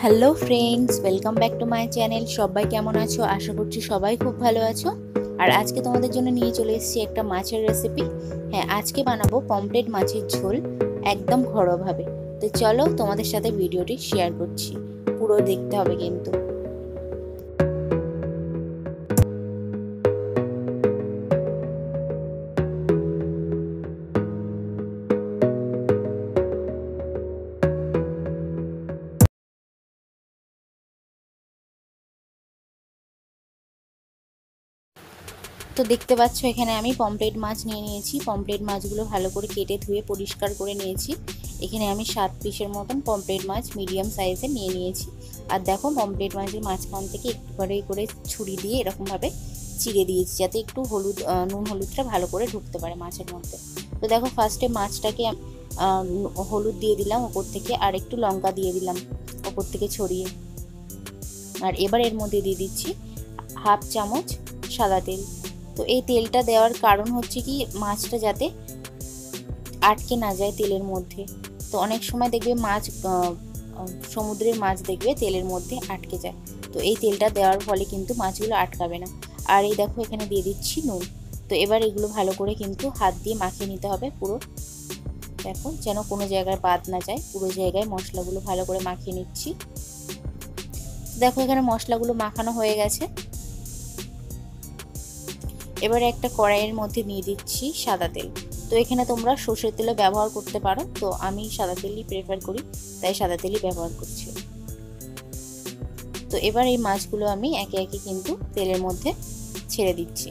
Hello friends, welcome back to my channel. সবাই কেমন আছো? আশা করছি সবাই খুব ভালো আছো। আর আজকে তোমাদের জন্য নিয়ে চলে এসেছি একটা মাছের রেসিপি। হ্যাঁ, আজকে বানাবো পমফ্রেট মাছের ঝোল, একদম ঘরোয়াভাবে। তো চলো তোমাদের সাথে ভিডিওটি শেয়ার করছি, পুরো দেখতে হবে কিন্তু। তো দেখতে পাচ্ছ এখানে আমি পমফ্রেট মাছ নিয়ে নিয়েছি। পমফ্রেট মাছগুলো ভালো করে কেটে ধুয়ে পরিষ্কার করে নিয়েছি। এখানে আমি 7 পিসের মতন পমফ্রেট মাছ মিডিয়াম সাইজে নিয়ে নিয়েছি। আর দেখো, পমফ্রেট মাছের মাঝখান থেকে একটু করে ছুরি দিয়ে এরকমভাবে চিড়ে দিয়েছি, যাতে একটু নুন হলুদটা ভালো করে ঢুকতে পারে মাছের মধ্যে। তো দেখো, ফার্স্টে মাছটাকে হলুদ দিয়ে দিলাম ওপর থেকে, আর একটু লঙ্কা দিয়ে দিলাম ওপর থেকে ছড়িয়ে। আর এবার এর মধ্যে দিয়ে দিচ্ছি হাফ চামচ সাদা তেল। তো এই তেলটা দেওয়ার কারণ হচ্ছে কি, মাছটা যাতে আটকে না যায় তেলের মধ্যে। তো অনেক সময় দেখবে মাছ, সমুদ্রের মাছ দেখবে তেলের মধ্যে আটকে যায়। তো এই তেলটা দেওয়ার ফলে কিন্তু মাছগুলো আটকাবে না। আর এই দেখো, এখানে দিয়ে দিচ্ছি নুন। তো এবার এগুলো ভালো করে কিন্তু হাত দিয়ে মাখিয়ে নিতে হবে পুরো। দেখো, যেন কোনো জায়গায় বাদ না যায়, পুরো জায়গায় মশলাগুলো ভালো করে মাখিয়ে নিচ্ছি। দেখো, এখানে মশলাগুলো মাখানো হয়ে গেছে। এবারে একটা কড়াইয়ের মধ্যে নিয়ে দিচ্ছি সাদা তেল। তো এখানে তোমরা সর্ষের তেলও ব্যবহার করতে পারো, তো আমি সাদা তেলই প্রেফার করি, তাই সাদা তেলই ব্যবহার করছি। তো এবার এই মাছগুলো আমি একে একে কিন্তু তেলের মধ্যে ছেড়ে দিচ্ছি।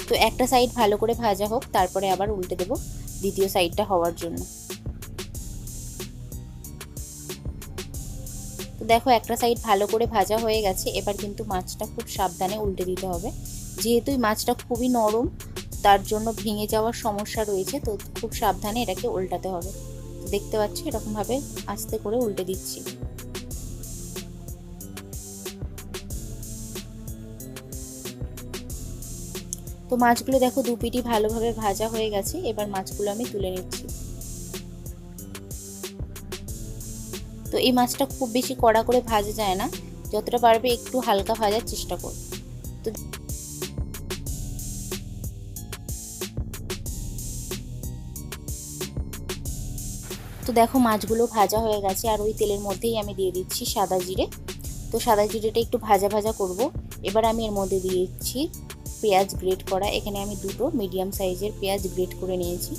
তো একটা সাইড ভালো করে ভাজা হোক, তারপরে আবার উল্টে দেবো দ্বিতীয় সাইডটা হওয়ার জন্য। তো দেখো, একটা সাইড ভালো করে ভাজা হয়ে গেছে। এবার কিন্তু মাছটা খুব সাবধানে উল্টে দিতে হবে, যেহেতু এই মাছটা খুবই নরম, তার জন্য ভেঙে যাওয়ার সমস্যা রয়েছে। তো খুব সাবধানে এটাকে উল্টাতে হবে। দেখতে পাচ্ছ, এরকমভাবে আস্তে করে উল্টে দিচ্ছি। তো মাছগুলো দেখো, দু পিঠই ভালোভাবে ভাজা হয়ে গেছে। এবার মাছগুলো আমি তুলে নিচ্ছি। তো এই মাছটা খুব বেশি কড়া করে ভাজা যায় না, যতটা পারবে একটু হালকা ভাজার চেষ্টা করো। তো দেখো, মাছগুলো ভাজা হয়ে গেছে। আর ওই তেলের মধ্যেই আমি দিয়ে দিচ্ছি সাদা জিরে। তো সাদা জিরেটা একটু ভাজা ভাজা করব। এবার আমি এর মধ্যে দিয়ে দিচ্ছি পেঁয়াজ গ্রেট করা। এখানে আমি দুটো মিডিয়াম সাইজের পেঁয়াজ গ্রেট করে নিয়েছি।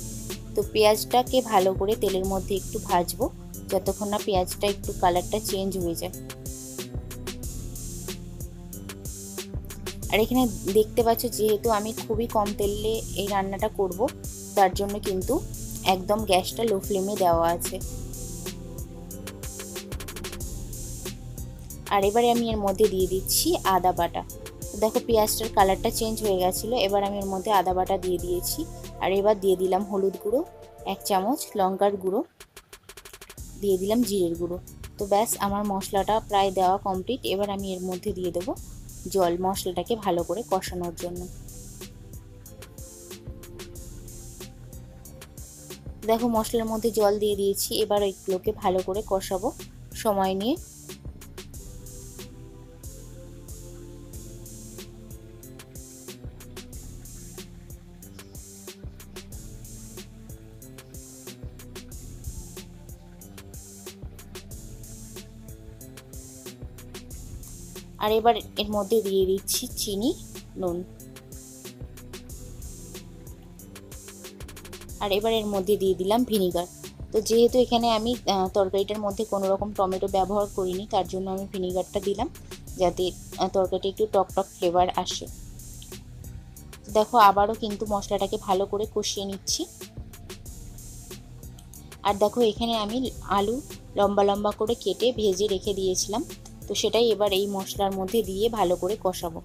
তো পেঁয়াজটাকে ভালো করে তেলের মধ্যে একটু ভাজবো, যতক্ষণ না পেঁয়াজটা একটু কালারটা চেঞ্জ হয়ে যায়। আর এখানে দেখতে পাচ্ছ, যেহেতু আমি খুবই কম তেলে এই রান্নাটা করব, তার জন্য কিন্তু একদম গ্যাসটা লো ফ্লেমে দেওয়া আছে। আর এবারে আমি এর মধ্যে দিয়ে দিচ্ছি আদা বাটা। দেখো, পেঁয়াজটার কালারটা চেঞ্জ হয়ে গেছিলো। এবার আমি এর মধ্যে আদা বাটা দিয়ে দিয়েছি। আর এবার দিয়ে দিলাম হলুদ গুঁড়ো 1 চামচ, লঙ্কার গুঁড়ো দিয়ে দিলাম, জিরের গুঁড়ো। তো ব্যাস, আমার মশলাটা প্রায় দেওয়া কমপ্লিট। এবার আমি এর মধ্যে দিয়ে দেবো জল, মশলাটাকে ভালো করে কষানোর জন্য। দেখো, মশলার মধ্যে জল দিয়ে দিয়েছি। এবার এগুলোকে ভালো করে কষাবো সময় নিয়ে। আর এবার এর মধ্যে দিয়ে দিচ্ছি চিনি, নুন। আর এবার এর মধ্যে দিয়ে দিলাম ভিনিগার। তো যেহেতু এখানে আমি তরকারিটার মধ্যে কোনো রকম টমেটো ব্যবহার করিনি, তার জন্য আমি ভিনিগারটা দিলাম, যাতে তরকারিটা একটু টক টক ফ্লেভার আসে। দেখো, আবারও কিন্তু মশলাটাকে ভালো করে কষিয়ে নিচ্ছি। আর দেখো, এখানে আমি আলু লম্বা লম্বা করে কেটে ভেজে রেখে দিয়েছিলাম। তো সেটাই এবার এই মশলার মধ্যে দিয়ে ভালো করে কষাবো।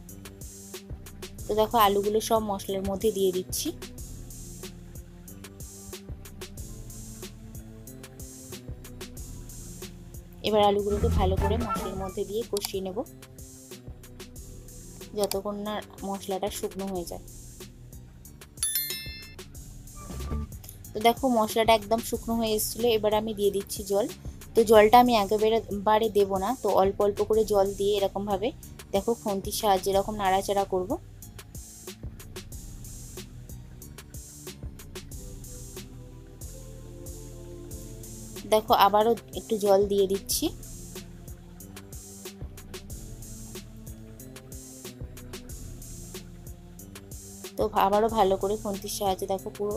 তো দেখো, আলুগুলো সব মশলার মধ্যে দিয়ে দিচ্ছি। এবার আলুগুলোকে ভালো করে মশলার মধ্যে দিয়ে কষিয়ে নেব, যতক্ষণ না মশলাটা শুকনো হয়ে যায়। তো দেখো মশলাটা একদম শুকনো হয়ে এসেছিলো, এবার আমি দিয়ে দিচ্ছি জল। তো জলটা আমি একেবারে দেবো না, তো অল্প অল্প করে জল দিয়ে এরকমভাবে দেখো খুন্তির সাহায্যে এরকম নাড়াচাড়া করব। দেখো আবারও একটু জল দিয়ে দিচ্ছি। তো আবারও ভালো করে খুন্তির সাহায্যে দেখো পুরো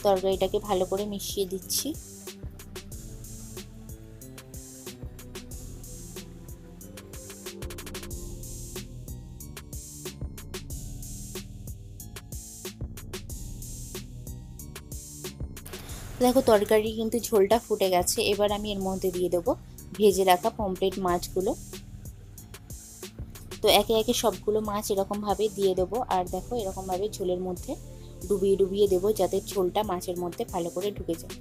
তরকারিটাকে ভালো করে মিশিয়ে দিচ্ছি। দেখো তরকারি কিন্তু ঝোলটা ফুটে গেছে, এবার আমি এর মধ্যে দিয়ে দেবো ভেজে রাখা পমফ্রেট মাছগুলো। তো একে একে সবগুলো মাছ এরকমভাবে দিয়ে দেবো, আর দেখো এরকমভাবে ঝোলের মধ্যে ডুবিয়ে ডুবিয়ে দেবো যাতে ঝোলটা মাছের মধ্যে ভালো করে ঢুকে যায়।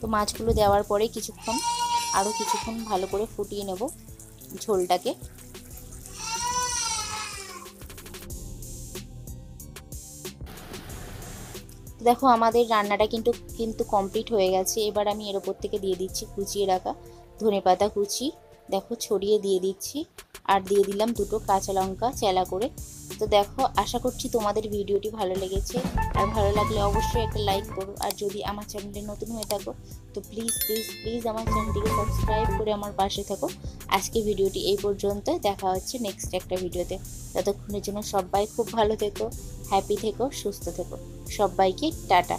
তো মাছগুলো দেওয়ার পরে আরও কিছুক্ষণ ভালো করে ফুটিয়ে নেব ঝোলটাকে। দেখো আমাদের রান্নাটা কিন্তু কমপ্লিট হয়ে গেছে। এবার আমি এর ওপর থেকে দিয়ে দিচ্ছি কুচিয়ে রাখা ধনেপাতা কুচি, দেখো ছড়িয়ে দিয়ে দিচ্ছি, আর দিয়ে দিলাম দুটো কাঁচা লঙ্কা চেলা করে। তো দেখো আশা করছি তোমাদের ভিডিওটি ভালো লেগেছে, আর ভালো লাগলে অবশ্যই একটা লাইক করো, আর যদি আমার চ্যানেলে নতুন হয়ে থাকো তো প্লিজ প্লিজ প্লিজ আমার চ্যানেলটিকে সাবস্ক্রাইব করে আমার পাশে থাকো। আজকে ভিডিওটি এই পর্যন্ত, দেখা হচ্ছে নেক্সট একটা ভিডিওতে। ততক্ষণের জন্য সবাই খুব ভালো থেকো, হ্যাপি থেকো, সুস্থ থেকো। সবাইকে টাটা।